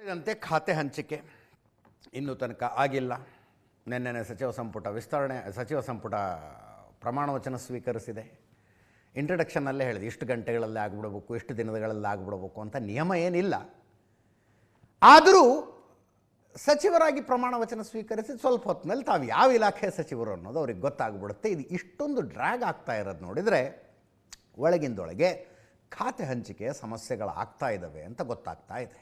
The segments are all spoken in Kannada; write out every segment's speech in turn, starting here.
ಹೇಳಿದಂತೆ ಖಾತೆ ಹಂಚಿಕೆ ಇನ್ನೂ ತನಕ ಆಗಿಲ್ಲ. ನಿನ್ನೆ ಸಚಿವ ಸಂಪುಟ ಪ್ರಮಾಣ ವಚನ ಸ್ವೀಕರಿಸಿದೆ. ಇಂಟ್ರಡಕ್ಷನ್ನಲ್ಲೇ ಹೇಳಿದೆ ಇಷ್ಟು ಗಂಟೆಗಳಲ್ಲಿ ಆಗಿಬಿಡಬೇಕು, ಇಷ್ಟು ದಿನಗಳಲ್ಲಿ ಆಗಿಬಿಡಬೇಕು ಅಂತ ನಿಯಮ ಏನಿಲ್ಲ. ಆದರೂ ಸಚಿವರಾಗಿ ಪ್ರಮಾಣ ವಚನ ಸ್ವೀಕರಿಸಿ ಸ್ವಲ್ಪ ಹೊತ್ತಿನಲ್ಲಿ ತಾವು ಯಾವ ಇಲಾಖೆ ಸಚಿವರು ಅನ್ನೋದು ಅವ್ರಿಗೆ ಗೊತ್ತಾಗ್ಬಿಡುತ್ತೆ. ಇದು ಇಷ್ಟೊಂದು ಡ್ರ್ಯಾಗ್ ಆಗ್ತಾ ಇರೋದು ನೋಡಿದರೆ ಒಳಗಿಂದೊಳಗೆ ಖಾತೆ ಹಂಚಿಕೆಯ ಸಮಸ್ಯೆಗಳಾಗ್ತಾ ಇದ್ದಾವೆ ಅಂತ ಗೊತ್ತಾಗ್ತಾ ಇದೆ.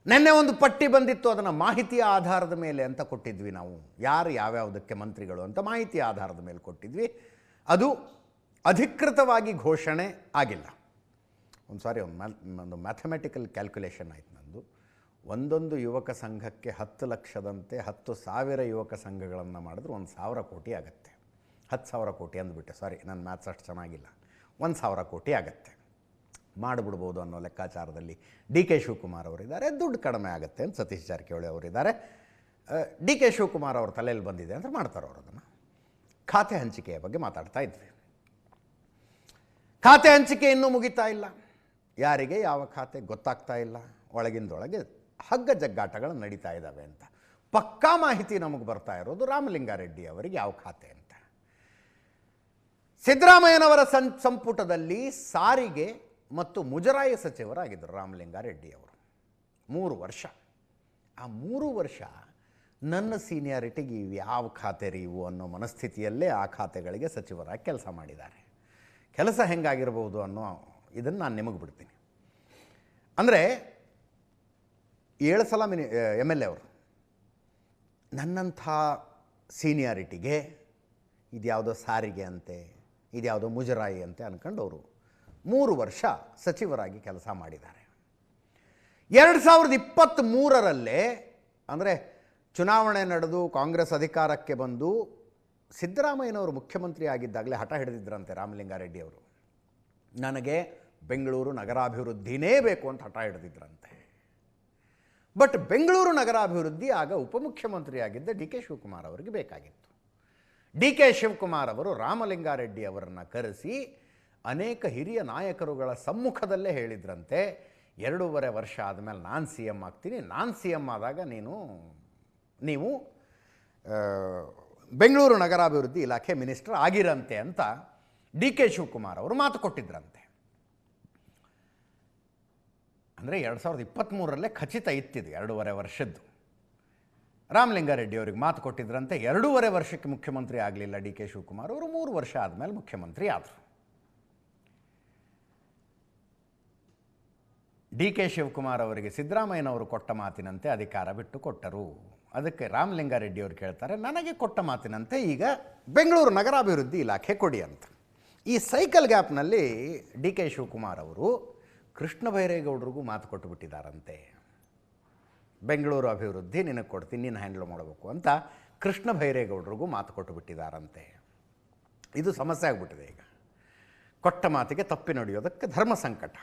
ನಿನ್ನೆ ಒಂದು ಪಟ್ಟಿ ಬಂದಿತ್ತು, ಅದನ್ನು ಮಾಹಿತಿಯ ಆಧಾರದ ಮೇಲೆ ಅಂತ ಕೊಟ್ಟಿದ್ವಿ ನಾವು, ಯಾರು ಯಾವ್ಯಾವುದಕ್ಕೆ ಮಂತ್ರಿಗಳು ಅಂತ ಮಾಹಿತಿಯ ಆಧಾರದ ಮೇಲೆ ಕೊಟ್ಟಿದ್ವಿ. ಅದು ಅಧಿಕೃತವಾಗಿ ಘೋಷಣೆ ಆಗಿಲ್ಲ. ಒಂದು ಮ್ಯಾಥಮೆಟಿಕಲ್ ಕ್ಯಾಲ್ಕುಲೇಷನ್ ಆಯಿತು ನಂದು. ಒಂದೊಂದು ಯುವಕ ಸಂಘಕ್ಕೆ 10 ಲಕ್ಷದಂತೆ 10,000 ಯುವಕ ಸಂಘಗಳನ್ನು ಮಾಡಿದ್ರೆ 1,000 ಕೋಟಿ ಆಗುತ್ತೆ. 10,000 ಕೋಟಿ ಅಂದ್ಬಿಟ್ಟೆ, ಸಾರಿ ನನ್ನ ಮ್ಯಾಥ್ಸ್ ಅಷ್ಟು ಚೆನ್ನಾಗಿಲ್ಲ. 1,000 ಕೋಟಿ ಆಗುತ್ತೆ, ಮಾಡಿಬಿಡ್ಬೋದು ಅನ್ನೋ ಲೆಕ್ಕಾಚಾರದಲ್ಲಿ ಡಿ ಕೆ ಶಿವಕುಮಾರ್ ಅವರಿದ್ದಾರೆ. ದುಡ್ಡು ಕಡಿಮೆ ಆಗುತ್ತೆ ಅಂತ ಸತೀಶ್ ಜಾರಕಿಹೊಳಿ ಅವರಿದ್ದಾರೆ. ಡಿ ಕೆ ಶಿವಕುಮಾರ್ ಅವ್ರ ತಲೆಯಲ್ಲಿ ಬಂದಿದೆ ಅಂತ ಮಾಡ್ತಾರೆ ಅವರು. ಅದನ್ನು ಖಾತೆ ಹಂಚಿಕೆಯ ಬಗ್ಗೆ ಮಾತಾಡ್ತಾ ಇದ್ವಿ. ಖಾತೆ ಹಂಚಿಕೆ ಇನ್ನೂ ಮುಗಿತಾ ಇಲ್ಲ. ಯಾರಿಗೆ ಯಾವ ಖಾತೆ ಗೊತ್ತಾಗ್ತಾ ಇಲ್ಲ. ಒಳಗಿಂದೊಳಗೆ ಹಗ್ಗ ಜಗ್ಗಾಟಗಳು ನಡೀತಾ ಇದ್ದಾವೆ ಅಂತ ಪಕ್ಕಾ ಮಾಹಿತಿ ನಮಗೆ ಬರ್ತಾ ಇರೋದು ರಾಮಲಿಂಗಾರೆಡ್ಡಿ ಅವರಿಗೆ ಯಾವ ಖಾತೆ ಅಂತ. ಸಿದ್ದರಾಮಯ್ಯನವರ ಸಂಪುಟದಲ್ಲಿ ಸಾರಿಗೆ ಮತ್ತು ಮುಜರಾಯಿ ಸಚಿವರಾಗಿದ್ದರು ರಾಮಲಿಂಗಾರೆಡ್ಡಿ ಅವರು 3 ವರ್ಷ. ಆ 3 ವರ್ಷ ನನ್ನ ಸೀನಿಯಾರಿಟಿಗೆ ಇವು ಯಾವ ಖಾತೆ ರೀ ಇವು ಅನ್ನೋ ಮನಸ್ಥಿತಿಯಲ್ಲೇ ಆ ಖಾತೆಗಳಿಗೆ ಸಚಿವರಾಗಿ ಕೆಲಸ ಮಾಡಿದ್ದಾರೆ. ಕೆಲಸ ಹೆಂಗಾಗಿರ್ಬೋದು ಅನ್ನೋ ಇದನ್ನು ನಾನು ನಿಮಗೆ ಬಿಡ್ತೀನಿ. ಅಂದರೆ 7 ಸಲ MLA ಅವರು ನನ್ನಂಥ ಸೀನಿಯಾರಿಟಿಗೆ ಇದ್ಯಾವುದೋ ಸಾರಿಗೆ ಅಂತೆ, ಇದ್ಯಾವುದೋ ಮುಜರಾಯಿ ಅಂತೆ ಅಂದ್ಕೊಂಡು ಅವರು 3 ವರ್ಷ ಸಚಿವರಾಗಿ ಕೆಲಸ ಮಾಡಿದ್ದಾರೆ. 2023ರಲ್ಲೇ ಅಂದರೆ ಚುನಾವಣೆ ನಡೆದು ಕಾಂಗ್ರೆಸ್ ಅಧಿಕಾರಕ್ಕೆ ಬಂದು ಸಿದ್ದರಾಮಯ್ಯನವರು ಮುಖ್ಯಮಂತ್ರಿ ಆಗಿದ್ದಾಗಲೇ ಹಠ ಹಿಡಿದಿದ್ದರಂತೆ ರಾಮಲಿಂಗಾರೆಡ್ಡಿ ಅವರು. ನನಗೆ ಬೆಂಗಳೂರು ನಗರಾಭಿವೃದ್ಧಿನೇ ಬೇಕು ಅಂತ ಹಠ ಹಿಡಿದಿದ್ದರಂತೆ. ಬಟ್ ಬೆಂಗಳೂರು ನಗರಾಭಿವೃದ್ಧಿ ಆಗ ಉಪಮುಖ್ಯಮಂತ್ರಿಯಾಗಿದ್ದ ಡಿ ಕೆ ಶಿವಕುಮಾರ್ ಅವರಿಗೆ ಬೇಕಾಗಿತ್ತು. ಡಿ ಕೆ ಶಿವಕುಮಾರ್ ಅವರು ರಾಮಲಿಂಗಾರೆಡ್ಡಿ ಅವರನ್ನು ಕರೆಸಿ ಅನೇಕ ಹಿರಿಯ ನಾಯಕರುಗಳ ಸಮ್ಮುಖದಲ್ಲೇ ಹೇಳಿದ್ರಂತೆ, 2.5 ವರ್ಷ ಆದಮೇಲೆ ನಾನು CM ಆಗ್ತೀನಿ, ನಾನು CM ಆದಾಗ ನೀವು ಬೆಂಗಳೂರು ನಗರಾಭಿವೃದ್ಧಿ ಇಲಾಖೆ ಮಿನಿಸ್ಟರ್ ಆಗಿರಂತೆ ಅಂತ ಡಿ ಕೆ ಶಿವಕುಮಾರ್ ಅವರು ಮಾತು ಕೊಟ್ಟಿದ್ರಂತೆ. ಅಂದರೆ 2023ರಲ್ಲೇ ಖಚಿತ ಇತ್ತಿದು 2.5 ವರ್ಷದ್ದು. ರಾಮಲಿಂಗಾರೆಡ್ಡಿ ಅವರಿಗೆ ಮಾತು ಕೊಟ್ಟಿದ್ರಂತೆ. 2.5 ವರ್ಷಕ್ಕೆ ಮುಖ್ಯಮಂತ್ರಿ ಆಗಲಿಲ್ಲ ಡಿ ಕೆ ಶಿವಕುಮಾರ್ ಅವರು. 3 ವರ್ಷ ಆದಮೇಲೆ ಮುಖ್ಯಮಂತ್ರಿ ಆದರು. ಡಿ ಕೆ ಶಿವಕುಮಾರ್ ಅವರಿಗೆ ಸಿದ್ದರಾಮಯ್ಯನವರು ಕೊಟ್ಟ ಮಾತಿನಂತೆ ಅಧಿಕಾರ ಬಿಟ್ಟು ಕೊಟ್ಟರು. ಅದಕ್ಕೆ ರಾಮಲಿಂಗಾರೆಡ್ಡಿ ಅವರು ಕೇಳ್ತಾರೆ, ನನಗೆ ಕೊಟ್ಟ ಮಾತಿನಂತೆ ಈಗ ಬೆಂಗಳೂರು ನಗರಾಭಿವೃದ್ಧಿ ಇಲಾಖೆ ಕೊಡಿ ಅಂತ. ಈ ಸೈಕಲ್ ಗ್ಯಾಪ್ನಲ್ಲಿ ಡಿ ಕೆ ಶಿವಕುಮಾರ್ ಅವರು ಕೃಷ್ಣ ಬೈರೇಗೌಡರಿಗೂ ಮಾತು ಕೊಟ್ಟು ಬಿಟ್ಟಿದ್ದಾರಂತೆ. ಬೆಂಗಳೂರು ಅಭಿವೃದ್ಧಿ ನಿನಗೆ ಕೊಡ್ತೀನಿ, ನೀನು ಹ್ಯಾಂಡಲ್ ಮಾಡಬೇಕು ಅಂತ ಕೃಷ್ಣ ಬೈರೇಗೌಡರಿಗೂ ಮಾತು ಕೊಟ್ಟು ಬಿಟ್ಟಿದ್ದಾರಂತೆ. ಇದು ಸಮಸ್ಯೆ ಆಗಿಬಿಟ್ಟಿದೆ ಈಗ. ಕೊಟ್ಟ ಮಾತಿಗೆ ತಪ್ಪಿ ನಡೆಯೋದಕ್ಕೆ ಧರ್ಮ ಸಂಕಟ.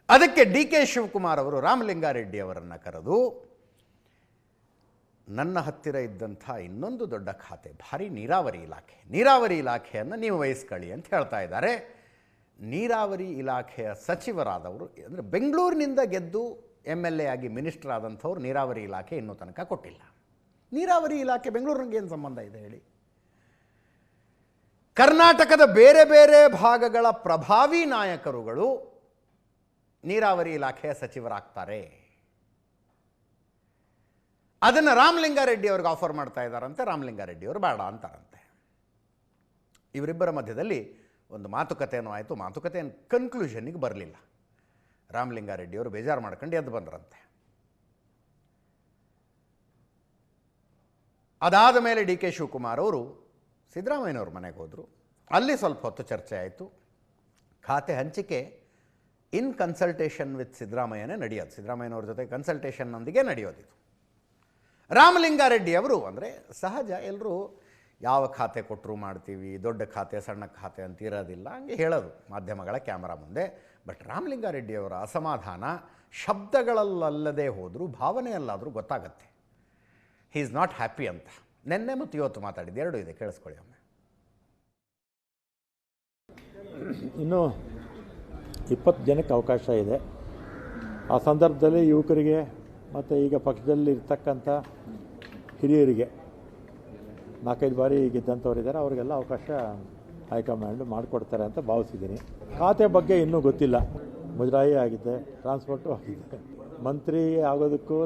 ಅದಕ್ಕೆ ಡಿ ಕೆ ಶಿವಕುಮಾರ್ ಅವರು ರಾಮಲಿಂಗಾರೆಡ್ಡಿ ಅವರನ್ನು ಕರೆದು ನನ್ನ ಹತ್ತಿರ ಇದ್ದಂಥ ಇನ್ನೊಂದು ದೊಡ್ಡ ಖಾತೆ ಭಾರಿ ನೀರಾವರಿ ಇಲಾಖೆಯನ್ನು ನೀವು ವಹಿಸ್ಕೊಳ್ಳಿ ಅಂತ ಹೇಳ್ತಾ ಇದ್ದಾರೆ. ನೀರಾವರಿ ಇಲಾಖೆಯ ಸಚಿವರಾದವರು ಅಂದರೆ ಬೆಂಗಳೂರಿನಿಂದ ಗೆದ್ದು MLA ಆಗಿ ಮಿನಿಸ್ಟರ್ ಆದಂಥವ್ರು ನೀರಾವರಿ ಇಲಾಖೆ ಇನ್ನೂ ತನಕ ಕೊಟ್ಟಿಲ್ಲ. ನೀರಾವರಿ ಇಲಾಖೆ ಬೆಂಗಳೂರಿಗೆ ಏನು ಸಂಬಂಧ ಇದೆ ಹೇಳಿ? ಕರ್ನಾಟಕದ ಬೇರೆ ಬೇರೆ ಭಾಗಗಳ ಪ್ರಭಾವಿ ನಾಯಕರುಗಳು ನೀರಾವರಿ ಇಲಾಖೆಯ ಸಚಿವರಾಗ್ತಾರೆ. ಅದನ್ನು ರಾಮಲಿಂಗಾರೆಡ್ಡಿ ಅವ್ರಿಗೆ ಆಫರ್ ಮಾಡ್ತಾ ಇದ್ದಾರಂತೆ. ರಾಮಲಿಂಗಾರೆಡ್ಡಿ ಅವರು ಬೇಡ ಅಂತಾರಂತೆ. ಇವರಿಬ್ಬರ ಮಧ್ಯದಲ್ಲಿ ಒಂದು ಮಾತುಕತೆನೂ ಆಯಿತು. ಮಾತುಕತೆ ಕನ್ಕ್ಲೂಷನ್ನಿಗೆ ಬರಲಿಲ್ಲ. ರಾಮಲಿಂಗಾರೆಡ್ಡಿ ಅವರು ಬೇಜಾರು ಮಾಡ್ಕೊಂಡು ಎದ್ದು ಬಂದ್ರಂತೆ. ಅದಾದ ಮೇಲೆ ಡಿ ಕೆ ಶಿವಕುಮಾರ್ ಅವರು ಸಿದ್ದರಾಮಯ್ಯನವ್ರ ಮನೆಗೆ ಹೋದರು. ಅಲ್ಲಿ ಸ್ವಲ್ಪ ಹೊತ್ತು ಚರ್ಚೆ ಆಯಿತು. ಖಾತೆ ಹಂಚಿಕೆ ಇನ್ ಕನ್ಸಲ್ಟೇಷನ್ ವಿತ್ ಸಿದ್ದರಾಮಯ್ಯನೇ ನಡೆಯೋದು. ಸಿದ್ದರಾಮಯ್ಯನವ್ರ ಜೊತೆ ಕನ್ಸಲ್ಟೇಷನ್ನೊಂದಿಗೆ ನಡೆಯೋದಿದು. ರಾಮಲಿಂಗಾರೆಡ್ಡಿ ಅವರು ಅಂದರೆ ಸಹಜ, ಎಲ್ಲರೂ ಯಾವ ಖಾತೆ ಕೊಟ್ಟರು ಮಾಡ್ತೀವಿ, ದೊಡ್ಡ ಖಾತೆ ಸಣ್ಣ ಖಾತೆ ಅಂತ ಇರೋದಿಲ್ಲ, ಹಂಗೆ ಹೇಳೋದು ಮಾಧ್ಯಮಗಳ ಕ್ಯಾಮರಾ ಮುಂದೆ. ಬಟ್ ರಾಮಲಿಂಗಾರೆಡ್ಡಿಯವರ ಅಸಮಾಧಾನ ಶಬ್ದಗಳಲ್ಲದೆ ಹೋದರೂ ಭಾವನೆಯಲ್ಲಾದರೂ ಗೊತ್ತಾಗತ್ತೆ. ಹಿ ಈಸ್ ನಾಟ್ ಹ್ಯಾಪಿ ಅಂತ ನಿನ್ನೆ ಮತ್ತು ಇವತ್ತು ಮಾತಾಡಿದ್ದು 2 ಇದೆ, ಕೇಳಿಸ್ಕೊಳ್ಳಿ ಒಮ್ಮೆ. ಇನ್ನು 20 ಜನಕ್ಕೆ ಅವಕಾಶ ಇದೆ. ಆ ಸಂದರ್ಭದಲ್ಲಿ ಯುವಕರಿಗೆ ಮತ್ತು ಈಗ ಪಕ್ಷದಲ್ಲಿ ಇರ್ತಕ್ಕಂಥ ಹಿರಿಯರಿಗೆ 4-5 ಬಾರಿ ಗೆದ್ದಂಥವ್ರಿದ್ದಾರೆ, ಅವರಿಗೆಲ್ಲ ಅವಕಾಶ ಹೈಕಮಾಂಡ್ ಮಾಡಿಕೊಡ್ತಾರೆ ಅಂತ ಭಾವಿಸಿದ್ದೀನಿ. ಖಾತೆ ಬಗ್ಗೆ ಇನ್ನೂ ಗೊತ್ತಿಲ್ಲ. ಮುಜರಾಯಿ ಆಗಿದೆ, ಟ್ರಾನ್ಸ್ಪೋರ್ಟು ಆಗಿದೆ. ಮಂತ್ರಿ ಆಗೋದಕ್ಕೂ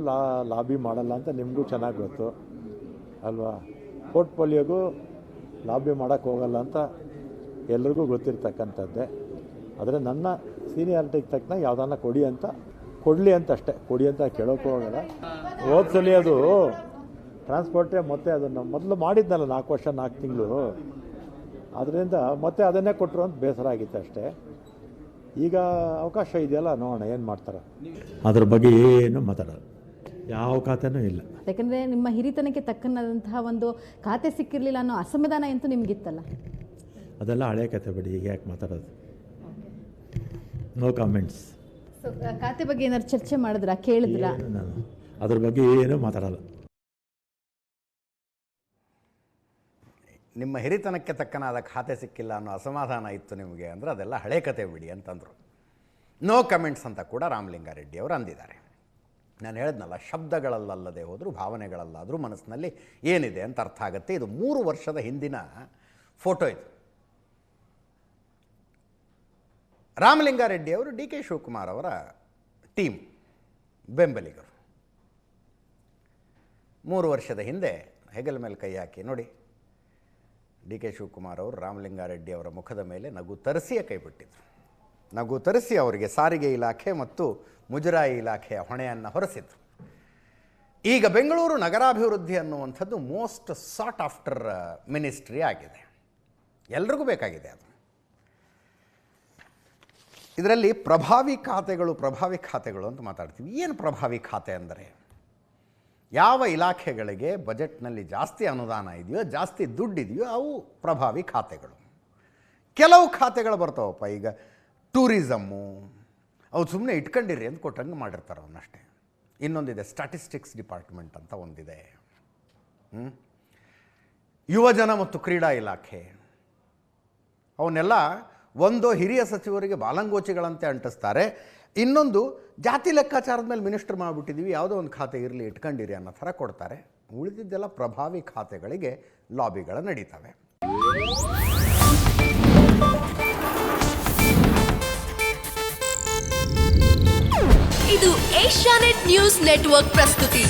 ಲಾಬಿ ಮಾಡಲ್ಲ ಅಂತ ನಿಮಗೂ ಚೆನ್ನಾಗಿ ಗೊತ್ತು ಅಲ್ವಾ. ಪೋರ್ಟ್ಫೋಲಿಯೋಗೂ ಲಾಬಿ ಮಾಡೋಕ್ಕೆ ಹೋಗಲ್ಲ ಅಂತ ಎಲ್ರಿಗೂ ಗೊತ್ತಿರ್ತಕ್ಕಂಥದ್ದೇ. ಆದರೆ ನನ್ನ ಸೀನಿಯಾರಿಟಿಗೆ ತಕ್ಕನ ಯಾವುದನ್ನ ಕೊಡಲಿ ಅಂತ ಅಷ್ಟೇ, ಕೊಡಿ ಅಂತ ಕೇಳೋಕ್ಕೂ ಹೋಗಲ್ಲ. ಹೋದ್ಸಲಿ ಅದು ಟ್ರಾನ್ಸ್ಪೋರ್ಟೇ ಮತ್ತೆ ಅದನ್ನು ಮೊದಲು ಮಾಡಿದ್ನಲ್ಲ 4 ವರ್ಷ 4 ತಿಂಗಳು, ಅದರಿಂದ ಮತ್ತೆ ಅದನ್ನೇ ಕೊಟ್ಟರು ಅಂತ ಬೇಸರ ಆಗಿತ್ತು ಅಷ್ಟೇ. ಈಗ ಅವಕಾಶ ಇದೆಯಲ್ಲ, ನೋಡೋಣ ಏನು ಮಾಡ್ತಾರೆ. ಅದ್ರ ಬಗ್ಗೆ ಏನು ಮಾತಾಡೋದು, ಯಾವ ಖಾತೆನೂ ಇಲ್ಲ. ಯಾಕಂದರೆ ನಿಮ್ಮ ಹಿರಿತನಕ್ಕೆ ತಕ್ಕನಾದಂತಹ ಒಂದು ಖಾತೆ ಸಿಕ್ಕಿರಲಿಲ್ಲ ಅನ್ನೋ ಅಸಮಾಧಾನ ಅಂತೂ ನಿಮಗಿತ್ತಲ್ಲ. ಅದೆಲ್ಲ ಹಳೆ ಕತೆ ಬಿಡಿ, ಈಗ ಯಾಕೆ ಮಾತಾಡೋದು. No comments. ಸೊ ಖಾತೆ ಬಗ್ಗೆ ಏನಾದ್ರು ಚರ್ಚೆ ಮಾಡಿದ್ರಾ, ಕೇಳಿದ್ರಾ? ನಾನು ಅದ್ರ ಬಗ್ಗೆ ಏನೂ ಮಾತಾಡಲ್ಲ. ನಿಮ್ಮ ಹಿರಿತನಕ್ಕೆ ತಕ್ಕನಾದ ಖಾತೆ ಸಿಕ್ಕಿಲ್ಲ ಅನ್ನೋ ಅಸಮಾಧಾನ ಇತ್ತು ನಿಮಗೆ ಅಂದರೆ ಅದೆಲ್ಲ ಹಳೆ ಕತೆ ಬಿಡಿ ಅಂತಂದರು. ನೋ ಕಮೆಂಟ್ಸ್ ಅಂತ ಕೂಡ ರಾಮಲಿಂಗಾರೆಡ್ಡಿ ಅವರು ಅಂದಿದ್ದಾರೆ. ನಾನು ಹೇಳಿದ್ನಲ್ಲ, ಶಬ್ದಗಳಲ್ಲದೆ ಹೋದರೂ ಭಾವನೆಗಳಲ್ಲಾದರೂ ಮನಸ್ಸಿನಲ್ಲಿ ಏನಿದೆ ಅಂತ ಅರ್ಥ ಆಗುತ್ತೆ. ಇದು 3 ವರ್ಷದ ಹಿಂದಿನ ಫೋಟೋ ಇದು. ರಾಮಲಿಂಗಾರೆಡ್ಡಿ ಅವರು ಡಿ ಕೆ ಶಿವಕುಮಾರ್ ಅವರ ಟೀಮ್ ಬೆಂಬಲಿಗರು. 3 ವರ್ಷದ ಹಿಂದೆ ಹೆಗಲ ಮೇಲೆ ಕೈ ಹಾಕಿ ನೋಡಿ, ಡಿ ಕೆ ಶಿವಕುಮಾರ್ ಅವರು ರಾಮಲಿಂಗಾರೆಡ್ಡಿ ಅವರ ಮುಖದ ಮೇಲೆ ನಗು ತರಿಸಿಯೇ ಕೈ ಬಿಟ್ಟಿದ್ರು. ನಗು ತರಿಸಿ ಅವರಿಗೆ ಸಾರಿಗೆ ಇಲಾಖೆ ಮತ್ತು ಮುಜರಾಯಿ ಇಲಾಖೆಯ ಹೊಣೆಯನ್ನು ಹೊರಿಸಿದ್ರು. ಈಗ ಬೆಂಗಳೂರು ನಗರಾಭಿವೃದ್ಧಿ ಅನ್ನುವಂಥದ್ದು ಮೋಸ್ಟ್ ಸಾಟ್ ಆಫ್ಟರ್ ಮಿನಿಸ್ಟ್ರಿ ಆಗಿದೆ, ಎಲ್ರಿಗೂ ಬೇಕಾಗಿದೆ ಅದು. ಇದರಲ್ಲಿ ಪ್ರಭಾವಿ ಖಾತೆಗಳು ಅಂತ ಮಾತಾಡ್ತೀವಿ. ಏನು ಪ್ರಭಾವಿ ಖಾತೆ ಅಂದರೆ, ಯಾವ ಇಲಾಖೆಗಳಿಗೆ ಬಜೆಟ್ನಲ್ಲಿ ಜಾಸ್ತಿ ಅನುದಾನ ಇದೆಯೋ, ಜಾಸ್ತಿ ದುಡ್ಡಿದೆಯೋ ಅವು ಪ್ರಭಾವಿ ಖಾತೆಗಳು. ಕೆಲವು ಖಾತೆಗಳು ಬರ್ತಾವಪ್ಪ, ಈಗ ಟೂರಿಸಮ್ಮು, ಅವು ಸುಮ್ಮನೆ ಇಟ್ಕೊಂಡಿರಿ ಅಂತ ಕೊಟ್ಟಂಗೆ ಮಾಡಿರ್ತಾರೆ ಅವನ್ನಷ್ಟೇ. ಇನ್ನೊಂದಿದೆ ಸ್ಟ್ಯಾಟಿಸ್ಟಿಕ್ಸ್ ಡಿಪಾರ್ಟ್ಮೆಂಟ್ ಅಂತ ಒಂದಿದೆ. ಯುವಜನ ಮತ್ತು ಕ್ರೀಡಾ ಇಲಾಖೆ, ಅವನ್ನೆಲ್ಲ ಒಂದು ಹಿರಿಯ ಸಚಿವರಿಗೆ ಬಾಲಂಗೋಚಿಗಳಂತೆ ಅಂಟಿಸ್ತಾರೆ. ಇನ್ನೊಂದು ಜಾತಿ ಲೆಕ್ಕಾಚಾರದ ಮೇಲೆ ಮಿನಿಸ್ಟರ್ ಮಾಡಿಬಿಟ್ಟಿದ್ದೀವಿ, ಯಾವುದೋ ಒಂದು ಖಾತೆ ಇರಲಿ ಇಟ್ಕೊಂಡಿರಿ ಅನ್ನೋ ಥರ ಕೊಡ್ತಾರೆ. ಉಳಿದಿದ್ದೆಲ್ಲ ಪ್ರಭಾವಿ ಖಾತೆಗಳಿಗೆ ಲಾಬಿಗಳು ನಡೀತವೆ. ಇದು ಏಷ್ಯಾನೆಟ್ ನ್ಯೂಸ್ ನೆಟ್ವರ್ಕ್ ಪ್ರಸ್ತುತಿ.